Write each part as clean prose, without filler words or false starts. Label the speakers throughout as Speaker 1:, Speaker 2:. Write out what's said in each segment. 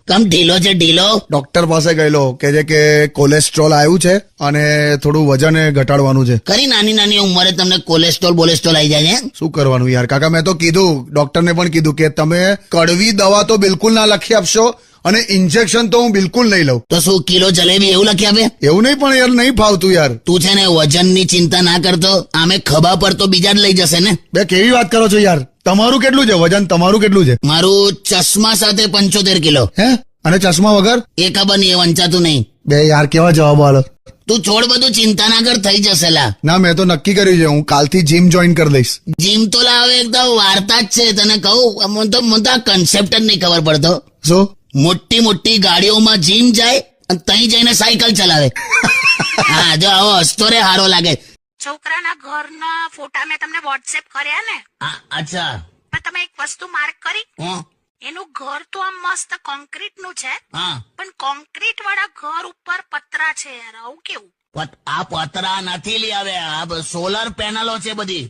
Speaker 1: કમ ઢીલો છે ઢીલો?
Speaker 2: ડોક્ટર પાસે ગયેલો કે છે કે કોલેસ્ટ્રોલ આવ્યું છે અને થોડું વજન ઘટાડવાનું છે.
Speaker 1: ખરી નાની નાની ઉંમરે તમને કોલેસ્ટ્રોલ આવી જાય છે?
Speaker 2: શું કરવાનું યાર કાકા, મેં તો કીધું, ડોક્ટરને પણ કીધું કે તમે કડવી દવા તો બિલકુલ ના લખી આપશો અને ઇન્જેક્શન તો હું બિલકુલ નહીં લઉં.
Speaker 1: તો શું કિલો જલેબી એવું લખી આપે?
Speaker 2: એવું નહીં, પણ યાર નહીં ફાવતું યાર.
Speaker 1: તું છે ને વજનની ચિંતા ના કરતો, આમે ખભા પર તો બીજા જ લઈ જશે ને.
Speaker 2: બે કેવી વાત કરો છો યાર? તમારું કેટલું છે વજન? તમારું કેટલું છે?
Speaker 1: મારું ચશ્મા સાથે 75 કિલો.
Speaker 2: હે? અને ચશ્મા વગર?
Speaker 1: એ ખબર નહીં, એ વંચાતું નહીં.
Speaker 2: બે યાર કેવા જવાબ આલો.
Speaker 1: તું છોડ બધું, ચિંતા ના કર, થઈ જશે લા.
Speaker 2: ના, મેં તો નક્કી કર્યું છે, હું કાલથી જીમ જોઈન કરી દઈશ.
Speaker 1: જીમ તો લાવે એકદમ વાર્તા જ છે. તને કહું, મને તો આ કન્સેપ્ટ જ નહીં ખબર પડતો.
Speaker 2: શું?
Speaker 1: મોટી મોટી ગાડીઓમાં જીમ જાય અને ત્યાં જઈને સાયકલ ચલાવે. હા, જો આવો હસતો રે, હારો લાગે.
Speaker 3: છોકરાના ઘરના ફોટા મેં તમને વોટ્સએપ કર્યા ને,
Speaker 1: અચ્છા.
Speaker 3: પણ તમે એક વસ્તુ માર્ક કરી,
Speaker 1: હં?
Speaker 3: એનું ઘર તો આમ મસ્ત કોન્ક્રીટ નું છે,
Speaker 1: હા.
Speaker 3: પણ કોન્ક્રીટ વાળા ઘર ઉપર પતરા છે યાર, આવું કેવું?
Speaker 1: આ પતરા નથી લઈ આવે, આ સોલર પેનલો છે બધી.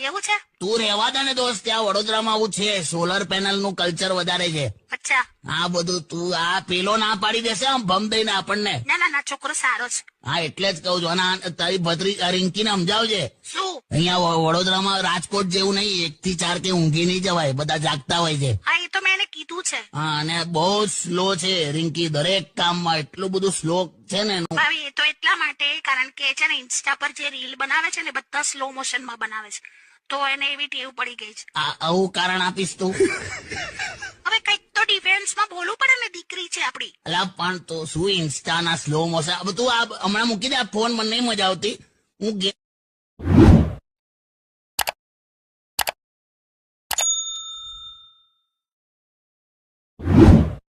Speaker 3: એવું છે?
Speaker 1: તું રહેવા દે ને દોસ્ત, ત્યાં વડોદરામાં આવું છે, સોલર પેનલ નું કલ્ચર વધારે છે.
Speaker 3: અચ્છા.
Speaker 1: આ બધું તું આ પેલો ના પાડી દેશે આમ ભમ દઈને આપણને.
Speaker 3: ના ના ના, છોકરો સારો છે.
Speaker 1: હા, એટલે જ કહું છું. અને આ તારી ભત્રી રિંકીને સમજાવજે,
Speaker 3: શું?
Speaker 1: અહીંયા વડોદરામાં રાજકોટ જેવું નહીં, 1 થી 4 કે ઊંઘી નહીં જવાય, બધા જાગતા હોય છે.
Speaker 3: હા, એ તો મેં એને કીધું છે.
Speaker 1: હા, અને બહુ સ્લો છે રિંકી, દરેક કામમાં એટલું બધું સ્લો છે ને એનું.
Speaker 3: ભાઈ, એ તો એટલા માટે કારણ કે છે ને ઇન્સ્ટા પર જે રીલ બનાવે છે ને બધા સ્લો મોશનમાં બનાવે છે, તો એને એવી ટેવ પડી ગઈ છે.
Speaker 1: આવું કારણ આપીશ તું?
Speaker 3: હવે કઈક તો ડિફેન્સમાં બોલવું પડે ને, દીકરી છે આપડી.
Speaker 1: અલા પણ તો શું ઇન્સ્ટા ના સ્લો મોશન, તું આ હમણાં મૂકી દે આ ફોન, મને નહીં મજા આવતી. હું